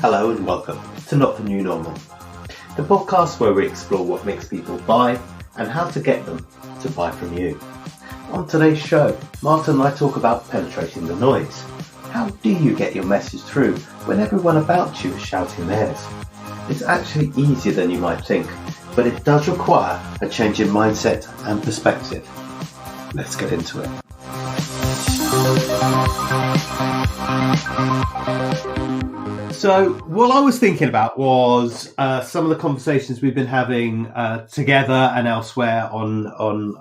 Hello and welcome to Not the New Normal, the podcast where we explore what makes people buy and how to get them to buy from you. On today's show, Martin and I talk about penetrating the noise. How do you get your message through when everyone about you is shouting theirs? It's actually easier than you might think, but it does require a change in mindset and perspective. Let's get into it. So what I was thinking about was some of the conversations we've been having together and elsewhere on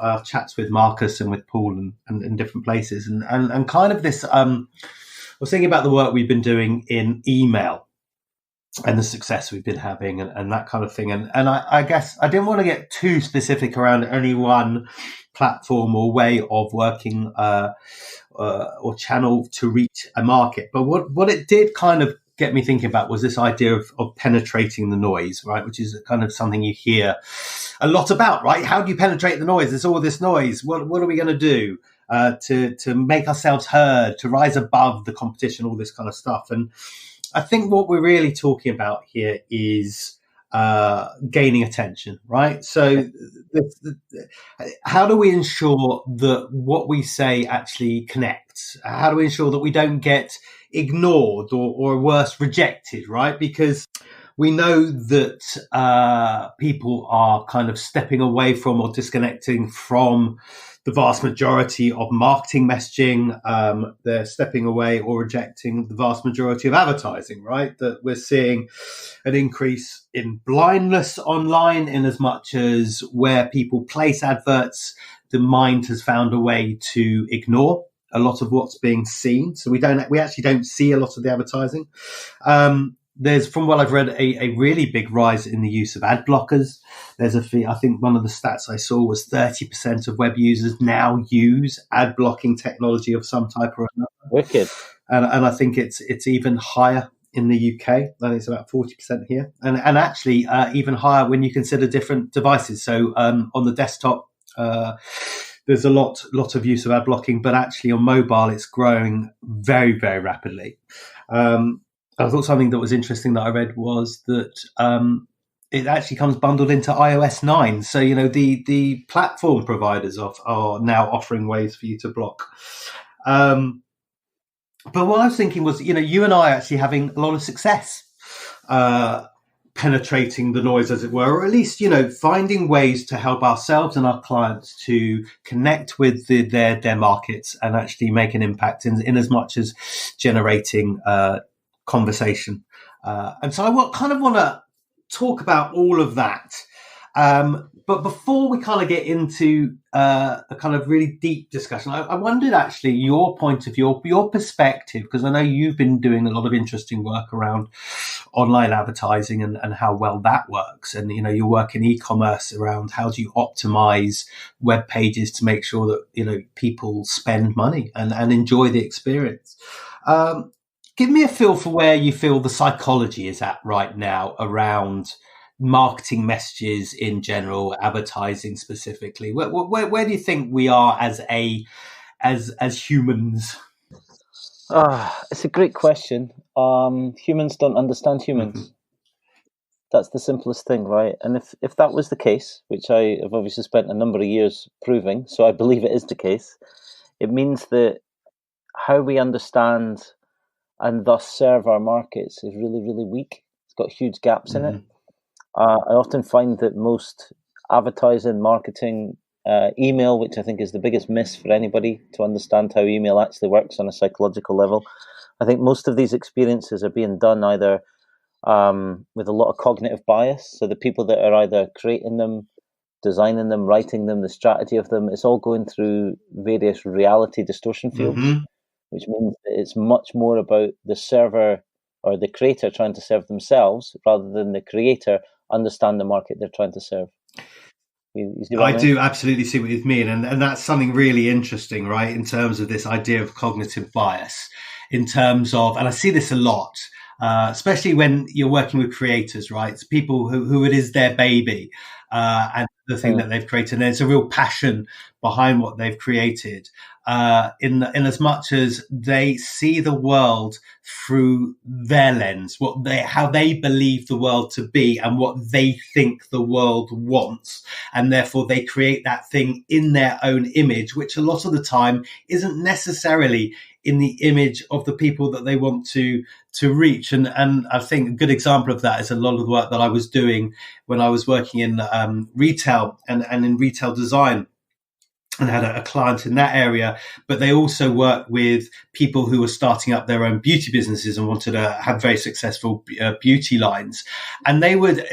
our chats with Marcus and with Paul and in different places. And kind of this, I was thinking about the work we've been doing in email and the success we've been having and that kind of thing. And I guess I didn't want to get too specific around any one platform or way of working or channel to reach a market. But what it did kind of get me thinking about was this idea of penetrating the noise, right? Which is kind of something you hear a lot about, right? How do you penetrate the noise? There's all this noise. What are we going to do to make ourselves heard, to rise above the competition, all this kind of stuff? And I think what we're really talking about here is gaining attention, right? So how do we ensure that what we say actually connects? How do we ensure that we don't get ignored or worse, rejected, right? Because we know that people are kind of stepping away from or disconnecting from the vast majority of marketing messaging. They're stepping away or rejecting the vast majority of advertising, right? That we're seeing an increase in blindness online in as much as where people place adverts, the mind has found a way to ignore a lot of what's being seen. So we actually don't see a lot of the advertising. There's, from what I've read, a really big rise in the use of ad blockers. I think one of the stats I saw was 30% of web users now use ad blocking technology of some type or another. Wicked. And I think it's even higher in the UK. I think it's about 40% here. And actually even higher when you consider different devices. So on the desktop, there's a lot of use of ad blocking, but actually on mobile, it's growing very, very rapidly. I thought something that was interesting that I read was that it actually comes bundled into iOS 9. So, the platform providers are now offering ways for you to block. But what I was thinking was, you and I are actually having a lot of success penetrating the noise, as it were, or at least, finding ways to help ourselves and our clients to connect with their markets and actually make an impact in as much as generating conversation. And so I want to talk about all of that. But before we kind of get into a kind of really deep discussion, I wondered actually your point of view, your perspective, because I know you've been doing a lot of interesting work around online advertising and how well that works. And, your work in e-commerce around how do you optimize web pages to make sure that, people spend money and enjoy the experience. Give me a feel for where you feel the psychology is at right now around marketing messages in general, advertising specifically. Where do you think we are as humans? It's a great question. Humans don't understand humans. Mm-hmm. That's the simplest thing, right? And if that was the case, which I have obviously spent a number of years proving, so I believe it is the case, it means that how we understand and thus serve our markets is really, really weak. It's got huge gaps in it. I often find that most advertising, marketing, email, which I think is the biggest miss for anybody to understand how email actually works on a psychological level. I think most of these experiences are being done either with a lot of cognitive bias. So the people that are either creating them, designing them, writing them, the strategy of them, it's all going through various reality distortion fields. Mm-hmm. Which means that it's much more about the server or the creator trying to serve themselves rather than the creator understand the market they're trying to serve. You see what I mean? do absolutely see what you mean. And that's something really interesting, right, in terms of this idea of cognitive bias, in terms of, and I see this a lot, especially when you're working with creators, right? It's people who it is their baby and the thing that they've created. And it's a real passion behind what they've created, in as much as they see the world through their lens, how they believe the world to be and what they think the world wants. And therefore they create that thing in their own image, which a lot of the time isn't necessarily in the image of the people that they want to reach. And I think a good example of that is a lot of the work that I was doing when I was working in retail and in retail design, and had a client in that area. But they also work with people who were starting up their own beauty businesses and wanted to have very successful beauty lines. And they would,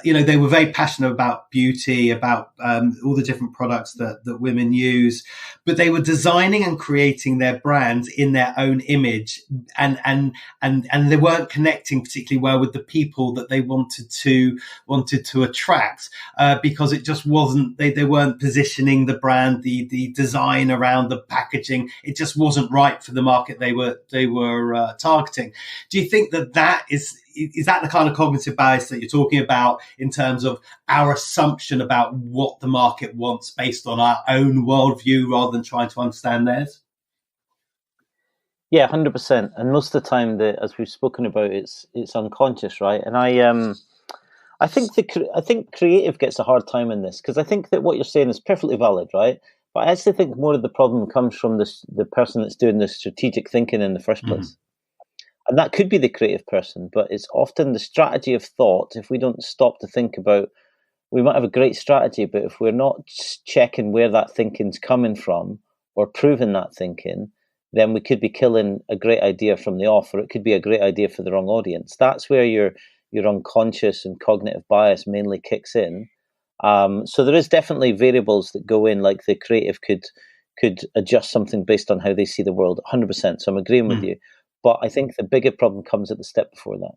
they were very passionate about beauty, about all the different products that women use, but they were designing and creating their brands in their own image, and they weren't connecting particularly well with the people that they wanted to attract, because it just wasn't, they weren't positioning the brand, the design around the packaging. It just wasn't right for the market they were targeting. Do you think that is that the kind of cognitive bias that you're talking about in terms of our assumption about what the market wants based on our own worldview rather than trying to understand theirs? Yeah, 100%. And most of the time, as we've spoken about, it's unconscious, right? And I think creative gets a hard time in this, because I think that what you're saying is perfectly valid, right? But I actually think more of the problem comes from the person that's doing the strategic thinking in the first place. Mm-hmm. And that could be the creative person, but it's often the strategy of thought. If we don't stop to think about, we might have a great strategy, but if we're not checking where that thinking's coming from or proving that thinking, then we could be killing a great idea from the off, or it could be a great idea for the wrong audience. That's where your unconscious and cognitive bias mainly kicks in. So there is definitely variables that go in, like the creative could adjust something based on how they see the world, 100%. So I'm agreeing with you. But I think the bigger problem comes at the step before that.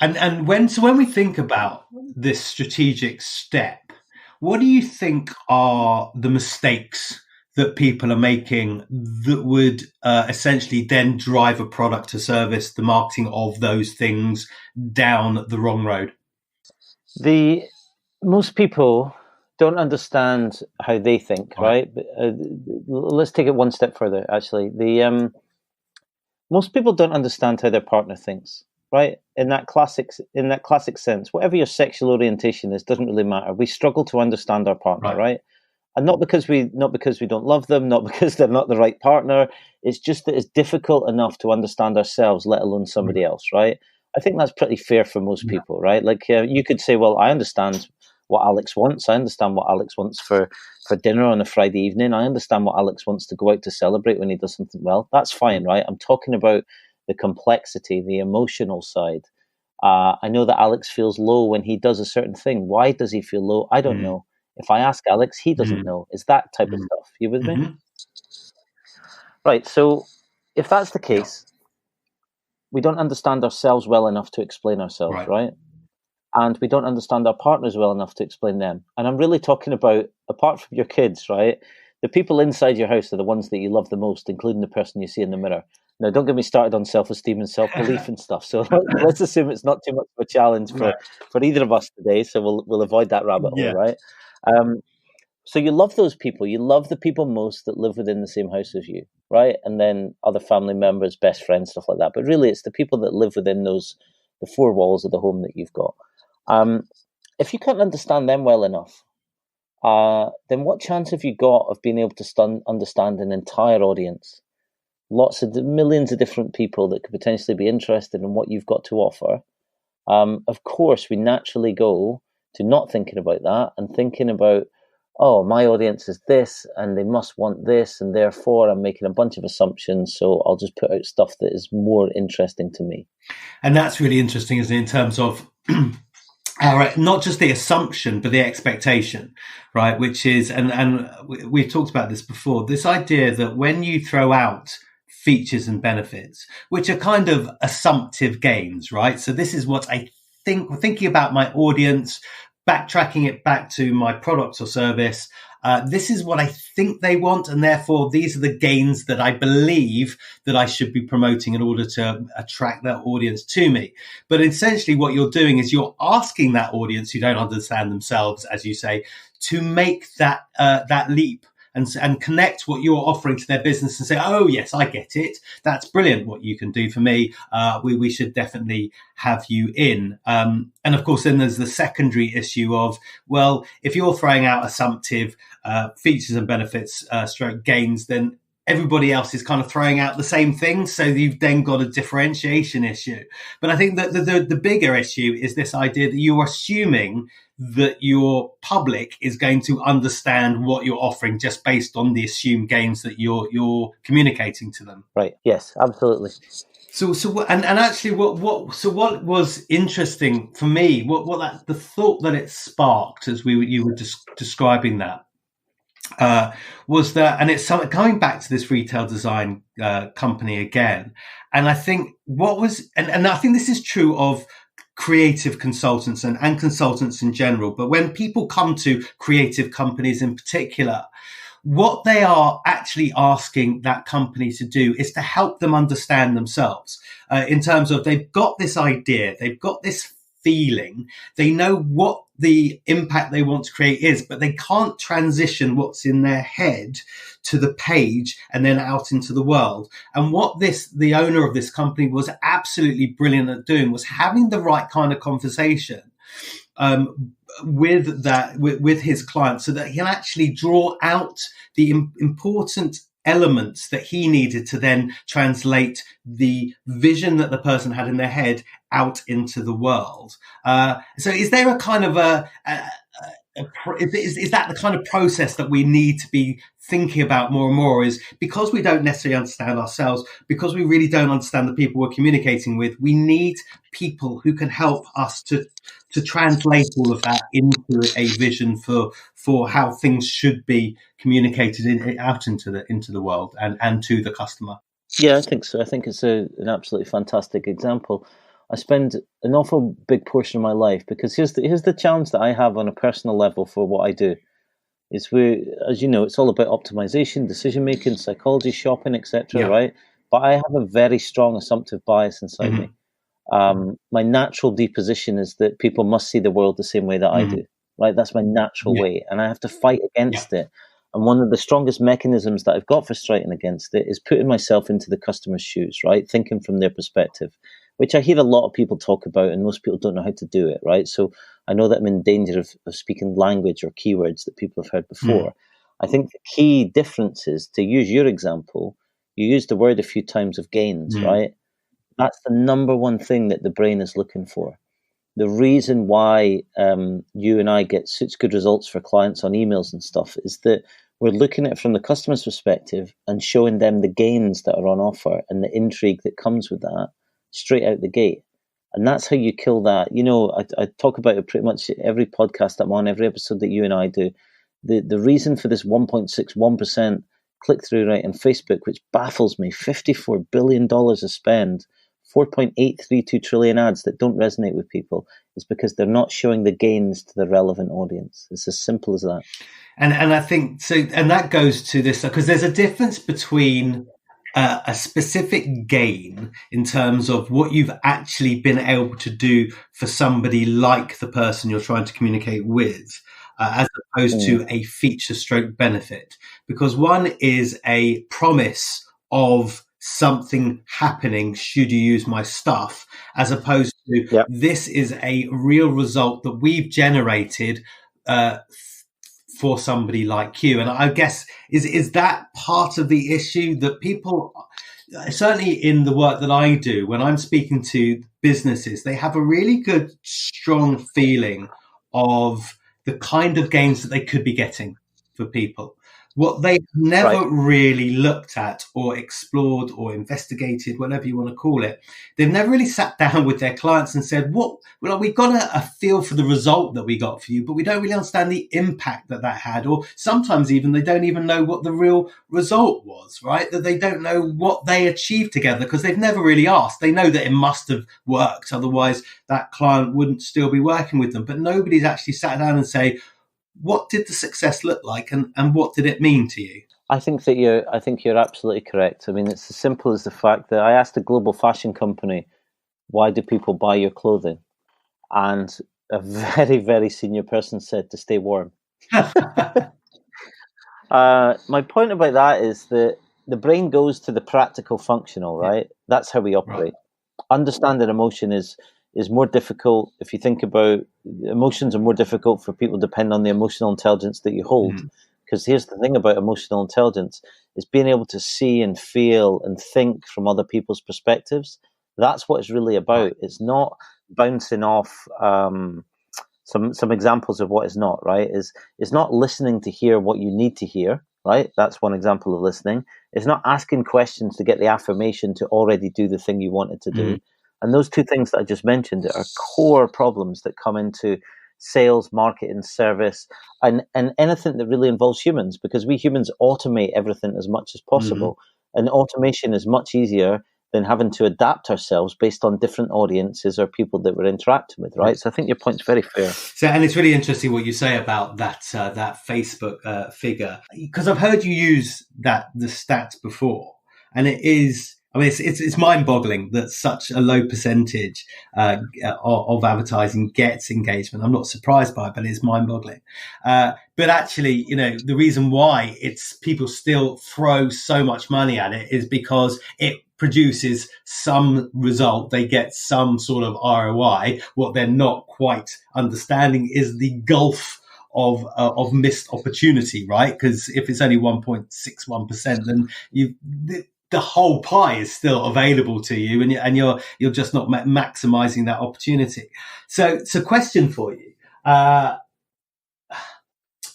And when we think about this strategic step, what do you think are the mistakes that people are making that would essentially then drive a product or service, the marketing of those things, down the wrong road? Most people don't understand how they think, right? Let's take it one step further, actually. Most people don't understand how their partner thinks, right? In that classic sense, whatever your sexual orientation is, doesn't really matter. We struggle to understand our partner, right? And not because we don't love them, not because they're not the right partner. It's just that it's difficult enough to understand ourselves, let alone somebody else, right? I think that's pretty fair for most people, right? Like you could say, well, I understand what Alex wants. I understand what Alex wants for dinner on a Friday evening. I understand what Alex wants to go out to celebrate when he does something well. That's fine, right? I'm talking about the complexity, the emotional side. I know that Alex feels low when he does a certain thing. Why does he feel low? I don't know. If I ask Alex, he doesn't know. It's that type of stuff. You with me? Right. So if that's the case, we don't understand ourselves well enough to explain ourselves, right? And we don't understand our partners well enough to explain them. And I'm really talking about, apart from your kids, right? The people inside your house are the ones that you love the most, including the person you see in the mirror. Now, don't get me started on self-esteem and self-belief and stuff. So let's assume it's not too much of a challenge for either of us today. So we'll avoid that rabbit hole, right? So you love those people. You love the people most that live within the same house as you, right? And then other family members, best friends, stuff like that. But really, it's the people that live within the four walls of the home that you've got. If you can't understand them well enough, then what chance have you got of being able to understand an entire audience? Millions of different people that could potentially be interested in what you've got to offer. Of course, we naturally go to not thinking about that and thinking about, oh, my audience is this and they must want this, and therefore I'm making a bunch of assumptions, so I'll just put out stuff that is more interesting to me. And that's really interesting, isn't it, in terms of not just the assumption, but the expectation, right? Which is, and we've talked about this before, this idea that when you throw out features and benefits, which are kind of assumptive gains, right? So this is what I think, thinking about my audience, backtracking it back to my product or service. This is what I think they want, and therefore these are the gains that I believe that I should be promoting in order to attract that audience to me. But essentially what you're doing is you're asking that audience who don't understand themselves, as you say, to make that leap and connect what you're offering to their business and say, oh yes, I get it. That's brilliant what you can do for me. We should definitely have you in. And of course, then there's the secondary issue of, well, if you're throwing out assumptive features and benefits, stroke gains, then everybody else is kind of throwing out the same thing. So you've then got a differentiation issue. But I think that the bigger issue is this idea that you're assuming that your public is going to understand what you're offering just based on the assumed gains that you're communicating to them. Right. Yes, absolutely. So actually, what was interesting for me, the thought that it sparked as you were describing that, was that, and it's coming back to this retail design company again. And I think and I think this is true of creative consultants and consultants in general. But when people come to creative companies in particular, what they are actually asking that company to do is to help them understand themselves, in terms of they've got this idea, they've got this feeling, they know what the impact they want to create is, but they can't transition what's in their head to the page and then out into the world. And what the owner of this company was absolutely brilliant at doing was having the right kind of conversation with his clients, so that he can actually draw out the important elements that he needed to then translate the vision that the person had in their head out into the world. So is there a kind of is that the kind of process that we need to be thinking about more and more? Is because we don't necessarily understand ourselves, because we really don't understand the people we're communicating with, we need people who can help us to translate all of that into a vision for how things should be communicated out into the world and to the customer. Yeah, I think so. I think it's an absolutely fantastic example. I spend an awful big portion of my life, because here's the challenge that I have on a personal level for what I do. Is as you know, it's all about optimization, decision making, psychology, shopping, etc. Right? But I have a very strong assumptive bias inside me. My natural deposition is that people must see the world the same way that I do. Right? That's my natural way, and I have to fight against it. And one of the strongest mechanisms that I've got for fighting against it is putting myself into the customer's shoes, right? Thinking from their perspective, which I hear a lot of people talk about, and most people don't know how to do it, right? So I know that I'm in danger of speaking language or keywords that people have heard before. I think the key difference is, to use your example, you used the word a few times of gains, right? That's the number one thing that the brain is looking for. The reason why you and I get such good results for clients on emails and stuff is that we're looking at it from the customer's perspective and showing them the gains that are on offer and the intrigue that comes with that straight out the gate. And that's how you kill that. You know, I talk about it pretty much every podcast I'm on, every episode that you and I do. The reason for this 1.61% click-through rate on Facebook, which baffles me, $54 billion of spend, 4.832 trillion ads that don't resonate with people, is because they're not showing the gains to the relevant audience. It's as simple as that. And I think so, and that goes to this, because there's a difference between a specific gain in terms of what you've actually been able to do for somebody like the person you're trying to communicate with, as opposed to a feature stroke benefit. Because one is a promise of something happening should you use my stuff, as opposed to this is a real result that we've generated for somebody like you. And I guess is that part of the issue, that people, certainly in the work that I do, when I'm speaking to businesses, they have a really good, strong feeling of the kind of gains that they could be getting for people. What they've never really looked at or explored or investigated, whatever you want to call it, they've never really sat down with their clients and said, we've got a feel for the result that we got for you, but we don't really understand the impact that had. Or sometimes even they don't even know what the real result was, right? That they don't know what they achieved together because they've never really asked. They know that it must have worked. Otherwise, that client wouldn't still be working with them. But nobody's actually sat down and say, what did the success look like, and what did it mean to you? I think you're absolutely correct. I mean, it's as simple as the fact that I asked a global fashion company, why do people buy your clothing? And a very, very senior person said, to stay warm. My point about that is that the brain goes to the practical functional, right? That's how we operate. Understanding emotion is more difficult. If you think about emotions are more difficult for people depending on the emotional intelligence that you hold. Because here's the thing about emotional intelligence is being able to see and feel and think from other people's perspectives. That's what it's really about. It's not bouncing off some examples of what is not, right? Is not listening to hear what you need to hear, right? That's one example of listening. It's not asking questions to get the affirmation to already do the thing you wanted to do. And those two things that I just mentioned are core problems that come into sales, marketing, service, and anything that really involves humans, because we humans automate everything as much as possible. And automation is much easier than having to adapt ourselves based on different audiences or people that we're interacting with, right? So I think your point's very fair. So, and it's really interesting what you say about that that Facebook figure, because I've heard you use the stats before, and it is. I mean, it's mind-boggling that such a low percentage of advertising gets engagement. I'm not surprised by it, but it's mind-boggling. But actually, the reason why people still throw so much money at it is because it produces some result. They get some sort of ROI. What they're not quite understanding is the gulf of missed opportunity, right? Because if it's only 1.61%, then the whole pie is still available to you, and you're just not maximizing that opportunity. So question for you: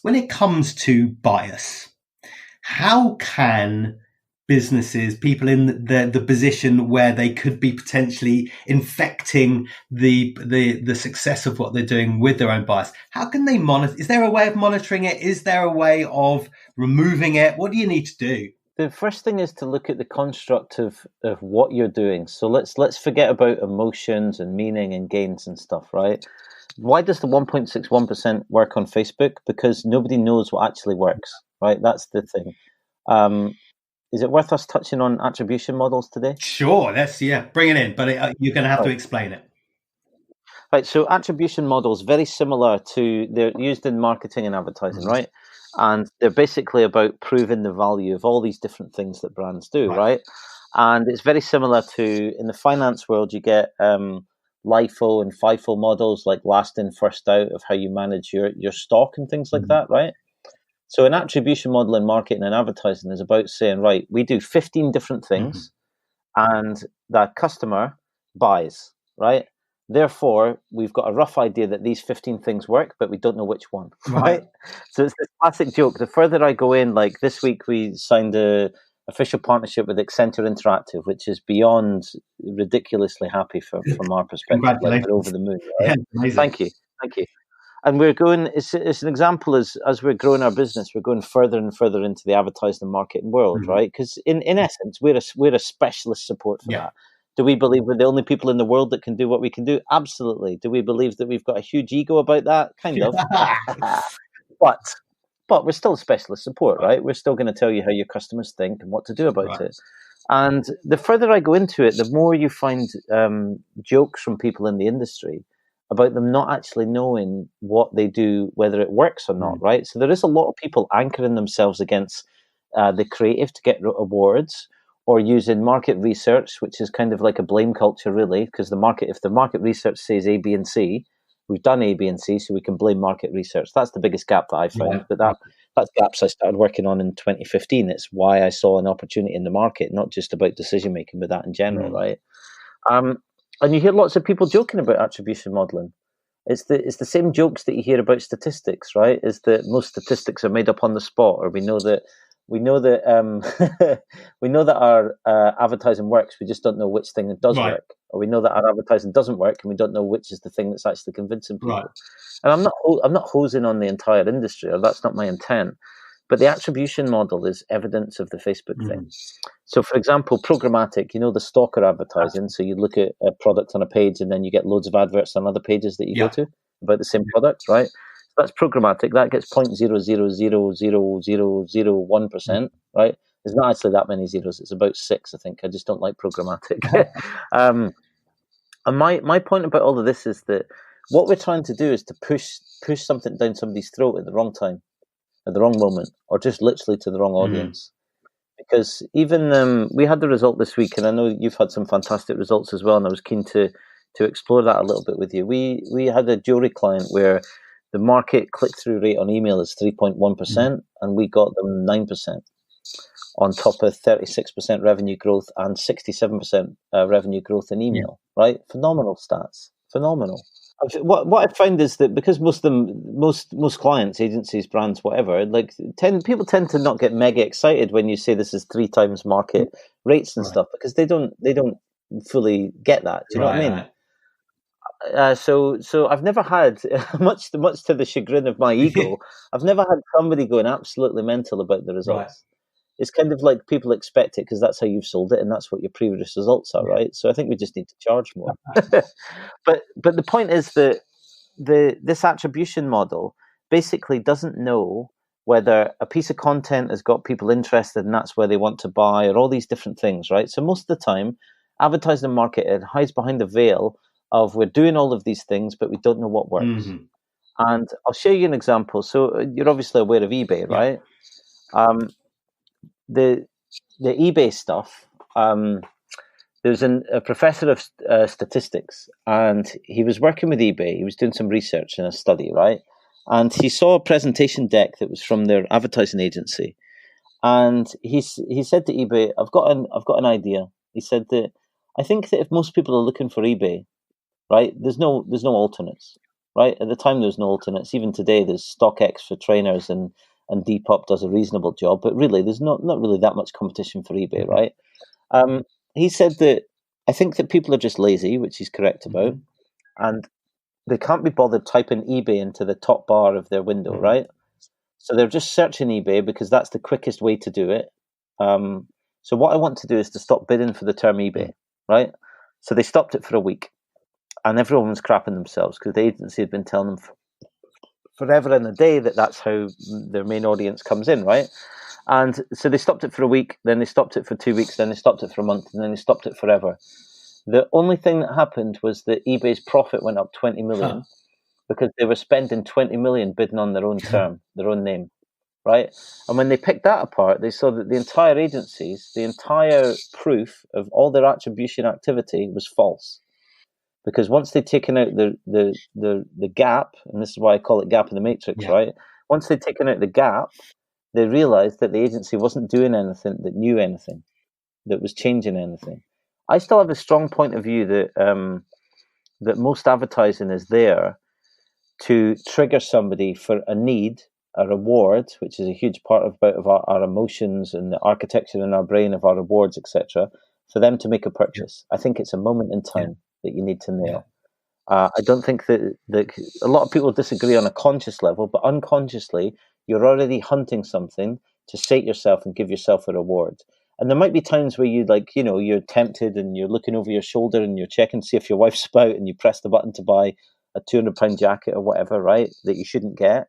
when it comes to bias, how can businesses, people in the position where they could be potentially infecting the success of what they're doing with their own bias, how can they monitor? Is there a way of monitoring it? Is there a way of removing it? What do you need to do? The first thing is to look at the construct of what you're doing. So let's forget about emotions and meaning and gains and stuff, right? Why does the 1.61% work on Facebook? Because nobody knows what actually works, right? That's the thing. Is it worth us touching on attribution models today? Sure, bring it in, but you're going to have to explain it. Right, so attribution models, very similar they're used in marketing and advertising, right? And they're basically about proving the value of all these different things that brands do, right? And it's very similar to, in the finance world, you get LIFO and FIFO models, like last in, first out, of how you manage your stock and things like that, right? So an attribution model in marketing and advertising is about saying, right, we do 15 different things and that customer buys, right? Therefore, we've got a rough idea that these 15 things work, but we don't know which one, right? So it's this classic joke. The further I go in, like this week, we signed a official partnership with Accenture Interactive, which is beyond ridiculously happy from our perspective. Like we're over the moon, right? Yeah, Thank you. And we're going, it's an example as we're growing our business, we're going further and further into the advertising marketing world, right? Because in essence, we're a specialist support for that. Do we believe we're the only people in the world that can do what we can do? Absolutely. Do we believe that we've got a huge ego about that? Kind of. But we're still specialist support, right? We're still going to tell you how your customers think and what to do about it. And the further I go into it, the more you find jokes from people in the industry about them not actually knowing what they do, whether it works or not, right? So there is a lot of people anchoring themselves against the creative to get awards, or using market research, which is kind of like a blame culture, really, because if the market research says A, B, and C, we've done A, B, and C, so we can blame market research. That's the biggest gap that I found. But that's gaps I started working on in 2015. It's why I saw an opportunity in the market, not just about decision making, but that in general, right? And you hear lots of people joking about attribution modeling. It's the same jokes that you hear about statistics, right? Is that most statistics are made up on the spot, or we know that we know that our advertising works. We just don't know which thing does work, or we know that our advertising doesn't work, and we don't know which is the thing that's actually convincing people. And I'm not hosing on the entire industry, or that's not my intent. But the attribution model is evidence of the Facebook thing. So, for example, programmatic, the stalker advertising. So you look at a product on a page, and then you get loads of adverts on other pages that you go to about the same product, right? That's programmatic. That gets 0.0000001%, right? There's not actually that many zeros. It's about 6, I think. I just don't like programmatic. And my point about all of this is that what we're trying to do is to push something down somebody's throat at the wrong time. at the wrong moment, or just literally to the wrong audience. Because even we had the result this week, and I know you've had some fantastic results as well, and I was keen to explore that a little bit with you. We had a jewelry client where the market click-through rate on email is 3.1%, and we got them 9%, on top of 36% revenue growth and 67% revenue growth in email, right? Phenomenal stats, phenomenal. What I find is that because most clients, agencies, brands, whatever, people tend to not get mega excited when you say this is 3 times market rates and stuff, because they don't fully get that. Do you know what I mean? So I've never had, much to the chagrin of my ego, I've never had somebody going absolutely mental about the results. Right. It's kind of like people expect it because that's how you've sold it and that's what your previous results are, right? So I think we just need to charge more. But the point is that this attribution model basically doesn't know whether a piece of content has got people interested and that's where they want to buy, or all these different things, right? So most of the time, advertising and marketing hides behind the veil of we're doing all of these things, but we don't know what works. And I'll show you an example. So you're obviously aware of eBay, right? The eBay stuff, there's a professor of statistics, and he was working with eBay. He was doing some research and a study, right? And he saw a presentation deck that was from their advertising agency, and he said to eBay, "I've got an idea." He said that I think that if most people are looking for eBay, right, there's no alternates, right? At the time, there's no alternates. Even today, there's StockX for trainers and Depop does a reasonable job, but really there's not really that much competition for eBay, right? He said that I think that people are just lazy, which he's correct about, and they can't be bothered typing eBay into the top bar of their window, right? So they're just searching eBay because that's the quickest way to do it. So what I want to do is to stop bidding for the term eBay, right? So they stopped it for a week, and everyone was crapping themselves because the agency had been telling them forever and a day that that's how their main audience comes in, right? And so they stopped it for a week, then they stopped it for 2 weeks, then they stopped it for a month, and then they stopped it forever. The only thing that happened was that eBay's profit went up 20 million because they were spending 20 million bidding on their own term, their own name, right? And when they picked that apart, they saw that the entire agencies, the entire proof of all their attribution activity was false. Because once they'd taken out the gap, and this is why I call it gap in the matrix, right? Once they'd taken out the gap, they realized that the agency wasn't doing anything that knew anything, that was changing anything. I still have a strong point of view that that most advertising is there to trigger somebody for a need, a reward, which is a huge part of our emotions and the architecture in our brain of our rewards, etc., for them to make a purchase. I think it's a moment in time that you need to nail. I don't think that a lot of people disagree on a conscious level, but unconsciously, you're already hunting something to sate yourself and give yourself a reward. And there might be times where you're tempted and you're looking over your shoulder and you're checking to see if your wife's about and you press the button to buy a £200 jacket or whatever, right, that you shouldn't get.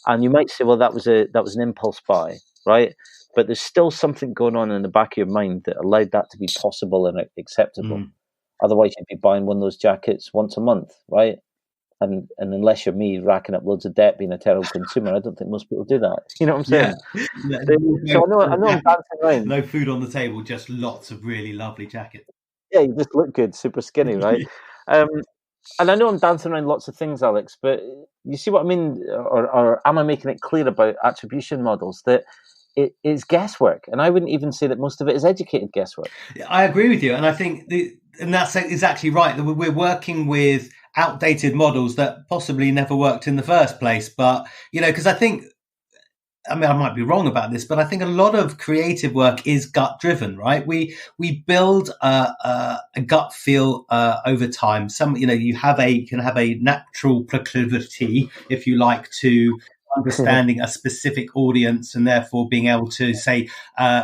And you might say, well, that was an impulse buy, right? But there's still something going on in the back of your mind that allowed that to be possible and acceptable. Otherwise, you'd be buying one of those jackets once a month, right? And unless you're me racking up loads of debt, being a terrible consumer, I don't think most people do that. You know what I'm saying? So I know I'm dancing around. No food on the table, just lots of really lovely jackets. Yeah, you just look good, super skinny, right? And I know I'm dancing around lots of things, Alex, but you see what I mean? Or am I making it clear about attribution models that it is guesswork? And I wouldn't even say that most of it is educated guesswork. I agree with you. And I think and that's exactly right. We're working with outdated models that possibly never worked in the first place. But, because I might be wrong about this, but I think a lot of creative work is gut driven, right? We build a gut feel over time. You can have a natural proclivity, if you like, to understanding a specific audience and therefore being able to say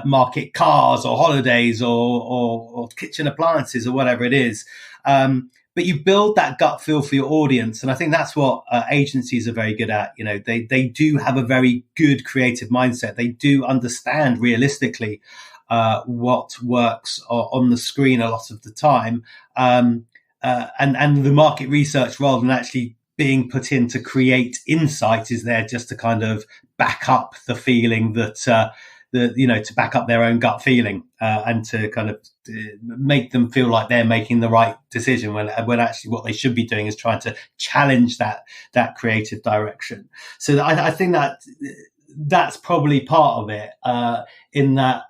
market cars or holidays or kitchen appliances or whatever it is. But you build that gut feel for your audience. And I think that's what agencies are very good at. They do have a very good creative mindset. They do understand realistically what works on the screen a lot of the time. And the market research, rather than actually being put in to create insight, is there just to kind of back up the feeling that to back up their own gut feeling, and to kind of make them feel like they're making the right decision when actually what they should be doing is trying to challenge that creative direction. So I think that's probably part of it, in that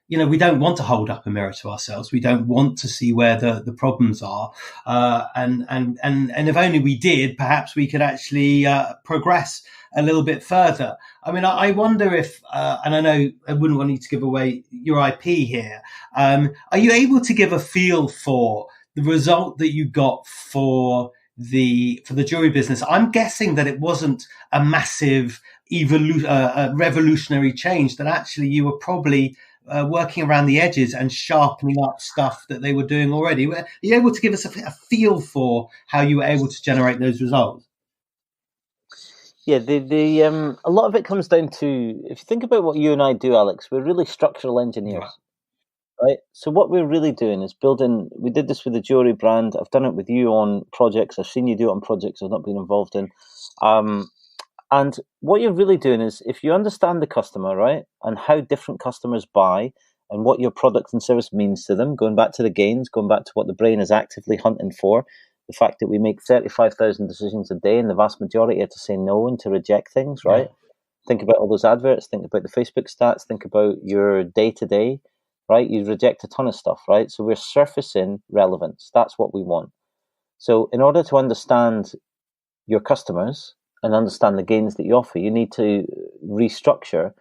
we don't want to hold up a mirror to ourselves. We don't want to see where the problems are, and if only we did, perhaps we could actually progress a little bit further. I mean, I wonder if, and I know I wouldn't want you to give away your IP here. Are you able to give a feel for the result that you got for the jury business? I'm guessing that it wasn't a massive revolutionary change, that actually you were probably working around the edges and sharpening up stuff that they were doing already. Are you able to give us a feel for how you were able to generate those results? Yeah, a lot of it comes down to, if you think about what you and I do, Alex, we're really structural engineers, right? So what we're really doing is building. We did this with the jewelry brand. I've done it with you on projects. I've seen you do it on projects I've not been involved in. And what you're really doing is, if you understand the customer, right, and how different customers buy, and what your product and service means to them, going back to the gains, going back to what the brain is actively hunting for, the fact that we make 35,000 decisions a day, and the vast majority are to say no and to reject things, right? Yeah. Think about all those adverts, think about the Facebook stats, think about your day-to-day, right? You reject a ton of stuff, right? So we're surfacing relevance. That's what we want. So in order to understand your customers and understand the gains that you offer, you need to restructure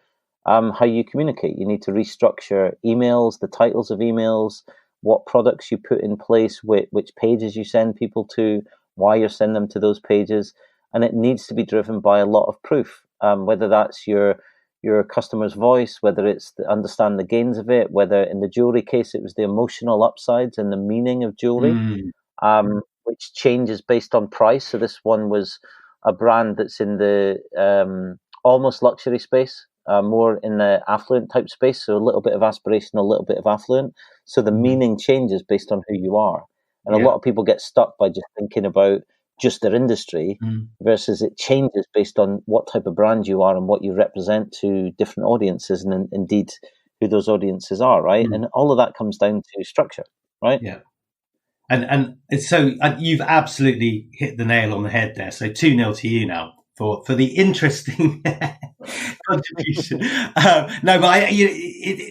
how you communicate. You need to restructure emails, the titles of emails, what products you put in place, which pages you send people to, why you're sending them to those pages. And it needs to be driven by a lot of proof, whether that's your customer's voice, whether it's understand the gains of it, whether in the jewelry case, it was the emotional upsides and the meaning of jewelry, which changes based on price. So this one was a brand that's in the almost luxury space, more in the affluent type space. So a little bit of aspiration, a little bit of affluent. So the meaning changes based on who you are. And a lot of people get stuck by just thinking about just their industry, versus it changes based on what type of brand you are and what you represent to different audiences, and indeed who those audiences are, right? And all of that comes down to structure, right? Yeah. And so you've absolutely hit the nail on the head there. So 2-0 to you now for the interesting contribution. No, but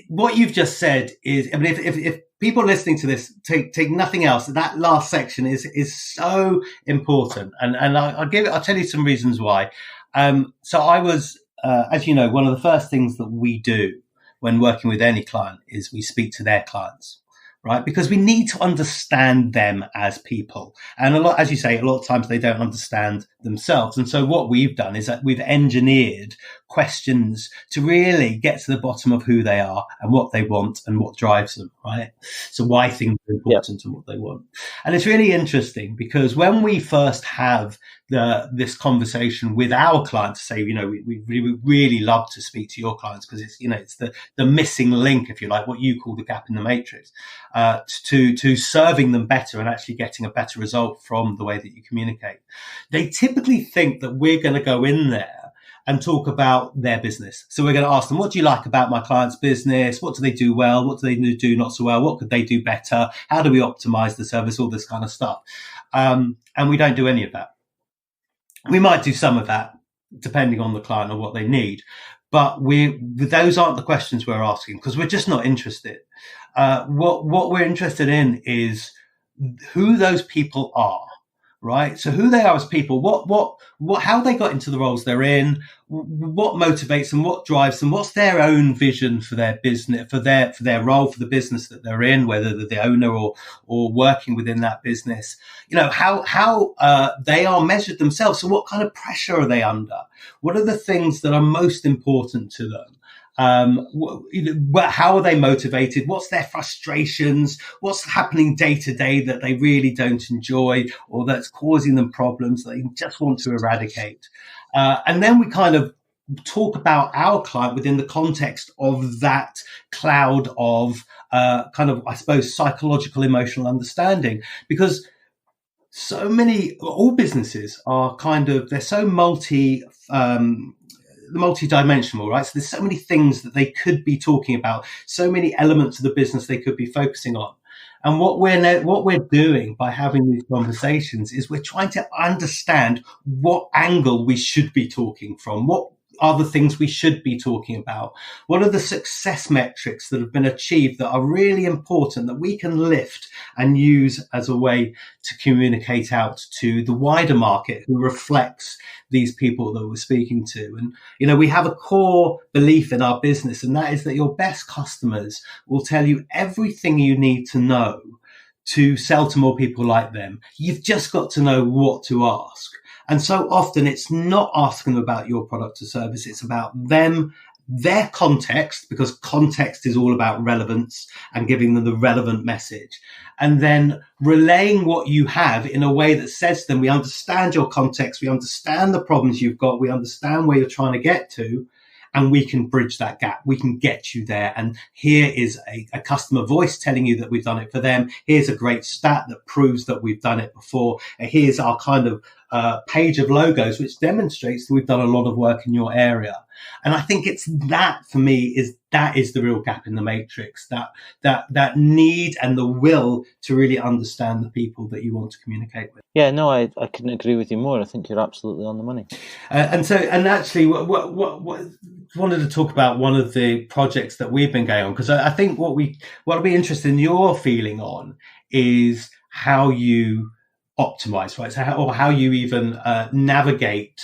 what you've just said is, I mean, if people listening to this take nothing else, that last section is so important, and I'll tell you some reasons why. So I was, as you know, one of the first things that we do when working with any client is we speak to their clients. Right, because we need to understand them as people, and as you say, a lot of times they don't understand themselves. And so what we've done is that we've engineered questions to really get to the bottom of who they are and what they want and what drives them. Right, so why things are important and what they want. And it's really interesting because when we first have this conversation with our clients, say, we really love to speak to your clients because it's the missing link, if you like, what you call the gap in the matrix, to serving them better and actually getting a better result from the way that you communicate. They typically think that we're going to go in there and talk about their business. So we're going to ask them, what do you like about my client's business? What do they do well? What do they do not so well? What could they do better? How do we optimize the service? All this kind of stuff. And we don't do any of that. We might do some of that depending on the client or what they need, but those aren't the questions we're asking because we're just not interested. What we're interested in is who those people are, right? So who they are as people, how they got into the roles they're in, what motivates them, what drives them, what's their own vision for their business, for their role, for the business that they're in, whether they're the owner or working within that business, how they are measured themselves. So what kind of pressure are they under? What are the things that are most important to them? How are they motivated? What's their frustrations? What's happening day to day that they really don't enjoy or that's causing them problems that they just want to eradicate? And then we kind of talk about our client within the context of that cloud of kind of, I suppose, psychological, emotional understanding, because all businesses are they're so multi-dimensional, right? So there's so many things that they could be talking about, so many elements of the business they could be focusing on. And what we're doing by having these conversations is we're trying to understand what angle we should be talking from, what are the things we should be talking about, what are the success metrics that have been achieved that are really important that we can lift and use as a way to communicate out to the wider market who reflects these people that we're speaking to. And, you know, we have a core belief in our business, and that is that your best customers will tell you everything you need to know to sell to more people like them. You've just got to know what to ask. And so often it's not asking them about your product or service. It's about them, their context, because context is all about relevance and giving them the relevant message. And then relaying what you have in a way that says to them, we understand your context. We understand the problems you've got. We understand where you're trying to get to. And we can bridge that gap. We can get you there. And here is a customer voice telling you that we've done it for them. Here's a great stat that proves that we've done it before. And here's our kind of page of logos, which demonstrates that we've done a lot of work in your area. And I think it's that, for me, is the real gap in the matrix, that need and the will to really understand the people that you want to communicate with. Yeah, no, I couldn't agree with you more. I think you're absolutely on the money. And actually, what wanted to talk about one of the projects that we've been going on, because I think what I'd be interested in your feeling on is how you optimize, right? So how you even navigate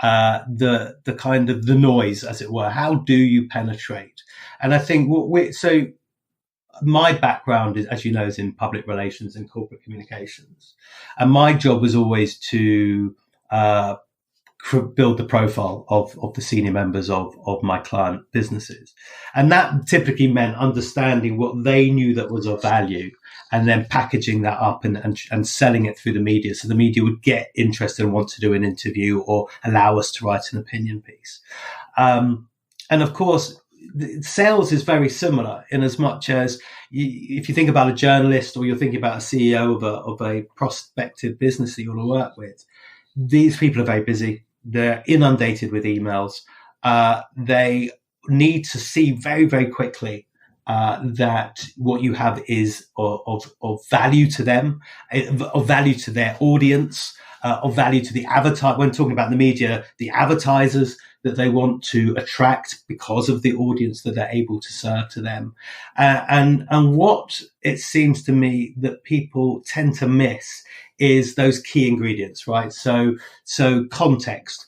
the kind of the noise, as it were. How do you penetrate? And I think so my background is, as you know, is in public relations and corporate communications, and my job was always to build the profile of the senior members of my client businesses. And that typically meant understanding what they knew that was of value and then packaging that up and selling it through the media. So the media would get interested and want to do an interview or allow us to write an opinion piece. And of course, sales is very similar in as much as if you think about a journalist or you're thinking about a CEO of a prospective business that you want to work with, these people are very busy. They're inundated with emails. They need to see very, very quickly that what you have is of value to them, of value to their audience, of value to the avatar. When talking about the media, the advertisers that they want to attract because of the audience that they're able to serve to them. And what it seems to me that people tend to miss is those key ingredients, right? So context.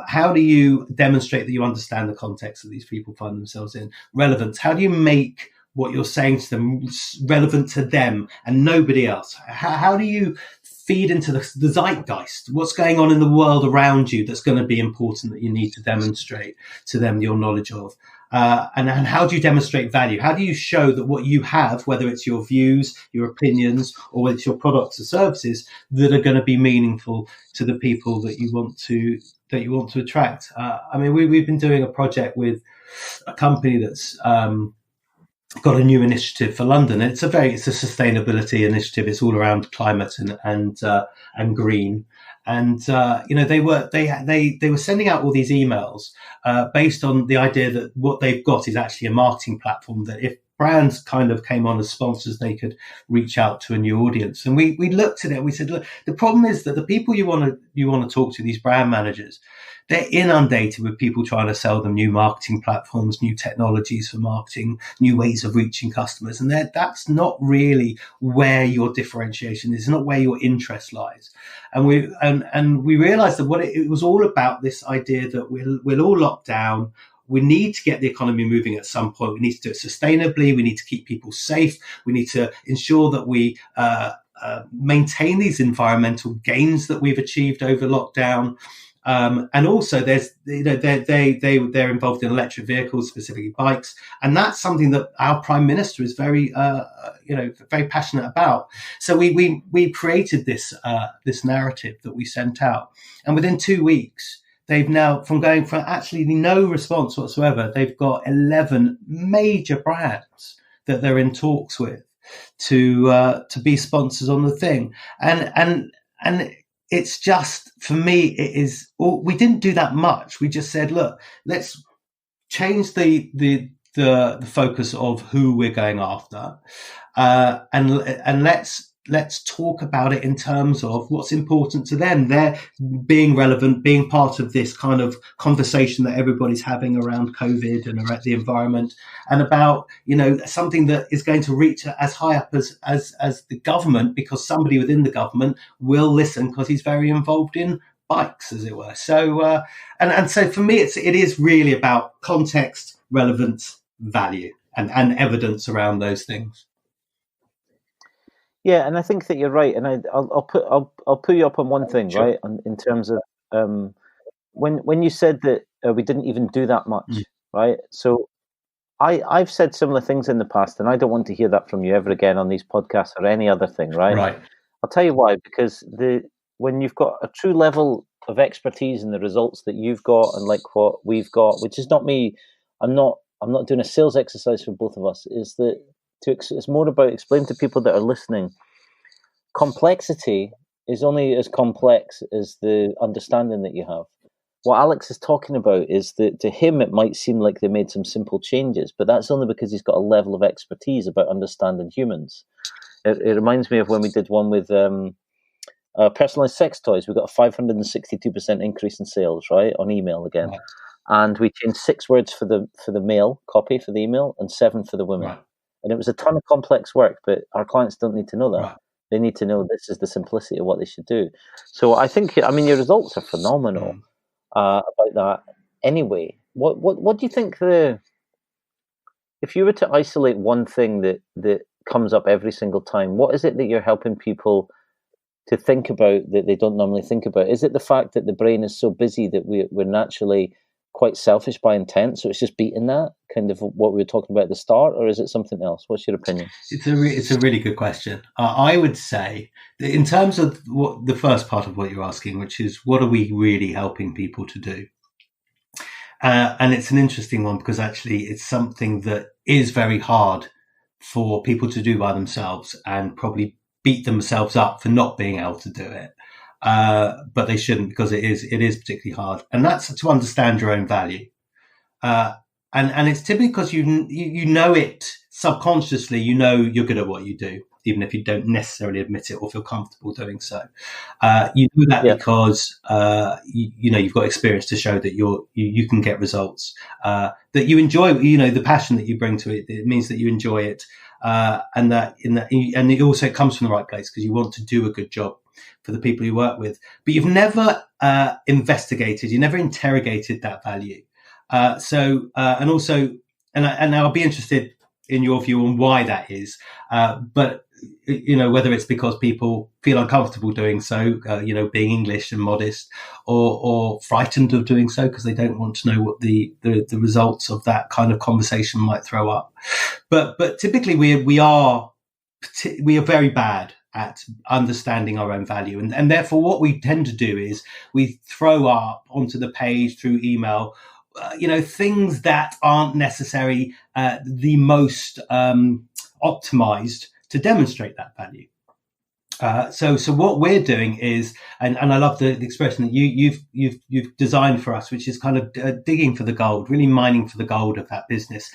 How do you demonstrate that you understand the context that these people find themselves in? Relevance. How do you make what you're saying to them relevant to them and nobody else? How do you feed into the zeitgeist? What's going on in the world around you that's going to be important that you need to demonstrate to them your knowledge of? And how do you demonstrate value? How do you show that what you have, whether it's your views, your opinions, or whether it's your products or services, that are going to be meaningful to the people that you want to attract? I mean, we've been doing a project with a company that's got a new initiative for London. It's a sustainability initiative. It's all around climate and green. And they were sending out all these emails based on the idea that what they've got is actually a marketing platform that if brands kind of came on as sponsors, they could reach out to a new audience. And we looked at it and we said, look, the problem is that the people you want to talk to, these brand managers, they're inundated with people trying to sell them new marketing platforms, new technologies for marketing, new ways of reaching customers. And that's not really where your differentiation is, not where your interest lies. And we realized that it was all about this idea that we're all locked down. We need to get the economy moving at some point. We need to do it sustainably. We need to keep people safe. We need to ensure that we maintain these environmental gains that we've achieved over lockdown. And also they're involved in electric vehicles, specifically bikes. And that's something that our Prime Minister is very passionate about. So we created this narrative that we sent out. And within 2 weeks, they've now, from going from actually no response whatsoever, they've got 11 major brands that they're in talks with to be sponsors on the thing. And it's just, for me, it is, we didn't do that much. We just said, look, let's change the focus of who we're going after, and let's talk about it in terms of what's important to them. They're being relevant, being part of this kind of conversation that everybody's having around COVID and around the environment, and about, something that is going to reach as high up as the government, because somebody within the government will listen because he's very involved in bikes, as it were. So, and so for me, it is really about context, relevance, value, and evidence around those things. Yeah, and I think that you're right, and I'll put you up on one thing, sure. Right? In terms of when you said that we didn't even do that much, right? So I've said similar things in the past, and I don't want to hear that from you ever again on these podcasts or any other thing, right? Right. I'll tell you why, because when you've got a true level of expertise in the results that you've got, and like what we've got, which is not me, I'm not doing a sales exercise for both of us, is that it's more about explaining to people that are listening. Complexity is only as complex as the understanding that you have. What Alex is talking about is that to him it might seem like they made some simple changes, but that's only because he's got a level of expertise about understanding humans. It reminds me of when we did one with personalized sex toys. We got a 562% increase in sales, right, on email again. Right. And we changed 6 words for the male copy for the email and 7 for the women. Right. And it was a ton of complex work, but our clients don't need to know that. Right. They need to know this is the simplicity of what they should do. So I think, your results are phenomenal about that. Anyway, what do you think if you were to isolate one thing that comes up every single time, what is it that you're helping people to think about that they don't normally think about? Is it the fact that the brain is so busy that we're naturally quite selfish by intent, so it's just beating that, kind of what we were talking about at the start, or is it something else? What's your opinion? It's a really good question. I would say that in terms of what the first part of what you're asking, which is what are we really helping people to do? And it's an interesting one, because actually it's something that is very hard for people to do by themselves, and probably beat themselves up for not being able to do it. But they shouldn't, because it is particularly hard, and that's to understand your own value. And it's typically because you know it subconsciously. You're good at what you do, even if you don't necessarily admit it or feel comfortable doing so. You do that because you've got experience to show that you can get results, that you enjoy. The passion that you bring to it. It means that you enjoy it, and it also comes from the right place, because you want to do a good job for the people you work with. But you've never investigated, you never interrogated that value. And I'll be interested in your view on why that is. But whether it's because people feel uncomfortable doing so, being English and modest, or frightened of doing so because they don't want to know what the results of that kind of conversation might throw up. But typically we are very bad at understanding our own value. And therefore what we tend to do is we throw up onto the page through email, things that aren't necessarily the most optimized to demonstrate that value. So what we're doing is, and I love the expression that you've designed for us, which is kind of digging for the gold, really mining for the gold of that business.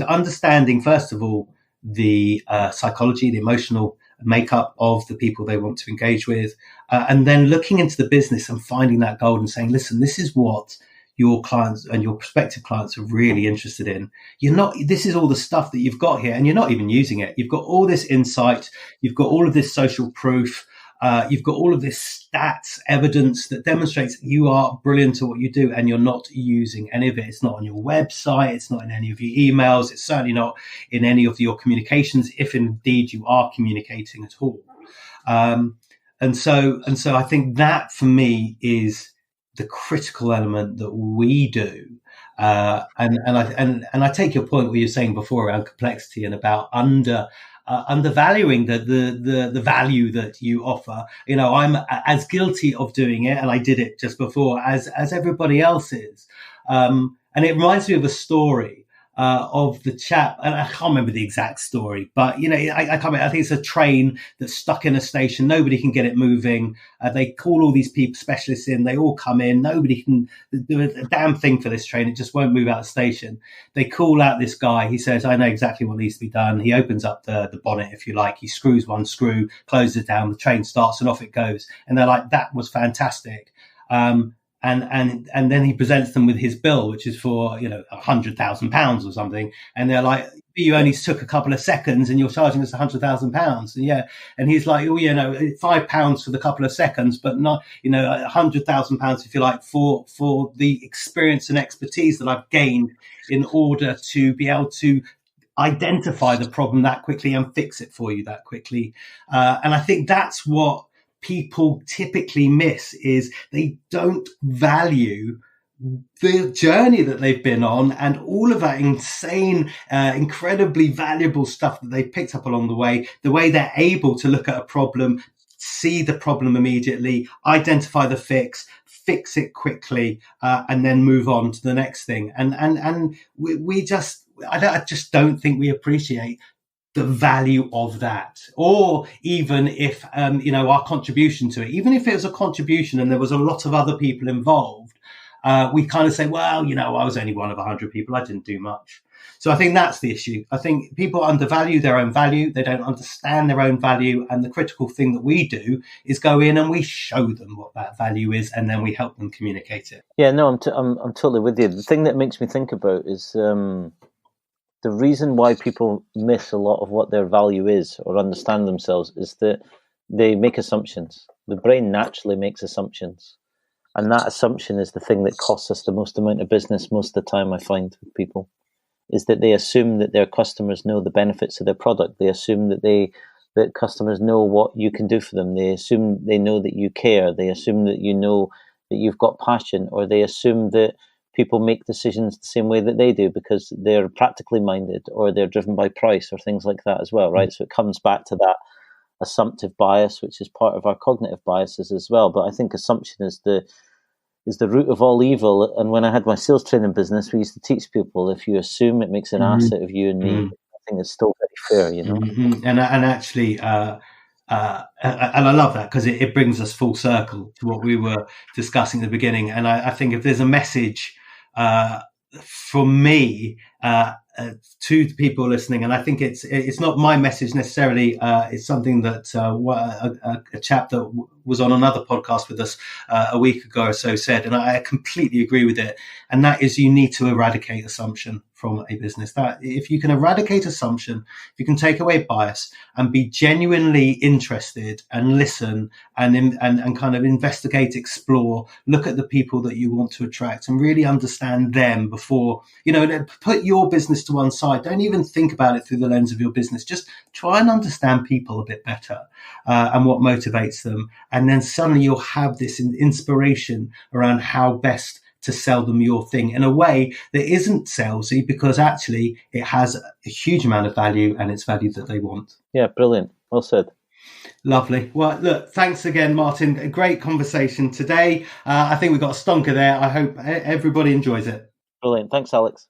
Understanding, first of all, the psychology, the emotional makeup of the people they want to engage with, and then looking into the business and finding that gold and saying, listen, this is what your clients and your prospective clients are really interested in. This is all the stuff that you've got here, and you're not even using it. You've got all this insight, you've got all of this social proof, you've got all of this stats evidence that demonstrates that you are brilliant at what you do, and you're not using any of it. It's not on your website, it's not in any of your emails, it's certainly not in any of your communications, if indeed you are communicating at all. And so I think that for me is the critical element that we do. And I take your point where you're saying before around complexity and about undervaluing the value that you offer. I'm as guilty of doing it, and I did it just before, as everybody else is. And it reminds me of a story. of the chap, and I can't remember the exact story, but I can't remember. I think it's a train that's stuck in a station. Nobody can get it moving. They call all these people specialists in. They all come in. Nobody can do a damn thing for this train. It just won't move out of the station. They call out this guy. He says, "I know exactly what needs to be done." He opens up the bonnet, if you like. He screws one screw, closes it down. The train starts, and off it goes. And they're like, "That was fantastic." And then he presents them with his bill, which is for £100,000 or something, and they're like, "You only took a couple of seconds, and you're charging us £100,000." And he's like, "Oh, £5 for the couple of seconds, but not £100,000 if you like for the experience and expertise that I've gained in order to be able to identify the problem that quickly and fix it for you that quickly." And I think that's what people typically miss, is they don't value the journey that they've been on and all of that insane, incredibly valuable stuff that they've picked up along the way they're able to look at a problem, see the problem immediately, identify the fix it quickly, and then move on to the next thing. And I just don't think we appreciate the value of that. Or even if, our contribution to it, even if it was a contribution and there was a lot of other people involved, we kind of say, well, I was only one of 100 people. I didn't do much. So I think that's the issue. I think people undervalue their own value. They don't understand their own value. And the critical thing that we do is go in and we show them what that value is, and then we help them communicate it. Yeah, no, I'm totally with you. The thing that makes me think about is, the reason why people miss a lot of what their value is or understand themselves is that they make assumptions. The brain naturally makes assumptions. And that assumption is the thing that costs us the most amount of business most of the time, I find, with people, is that they assume that their customers know the benefits of their product. They assume that customers know what you can do for them. They assume they know that you care. They assume that you know that you've got passion, or they assume that people make decisions the same way that they do because they're practically minded, or they're driven by price, or things like that as well, right? So it comes back to that assumptive bias, which is part of our cognitive biases as well. But I think assumption is the root of all evil. And when I had my sales training business, we used to teach people, if you assume, it makes an ass out of you and me. I think it's still very fair, And actually, and I love that, because it brings us full circle to what we were discussing at the beginning. And I think if there's a message from me to the people listening, and I think it's not my message necessarily, it's something that a chap that was on another podcast with us a week ago or so said, and I completely agree with it, and that is, you need to eradicate assumption from a business. That if you can eradicate assumption, if you can take away bias and be genuinely interested and listen and kind of investigate, explore, look at the people that you want to attract and really understand them before, put your business to one side. Don't even think about it through the lens of your business. Just try and understand people a bit better and what motivates them. And then suddenly you'll have this inspiration around how best to sell them your thing in a way that isn't salesy, because actually it has a huge amount of value and it's value that they want. Yeah, brilliant. Well said. Lovely. Well, look, thanks again, Martin. A great conversation today. I think we got a stonker there. I hope everybody enjoys it. Brilliant. Thanks, Alex.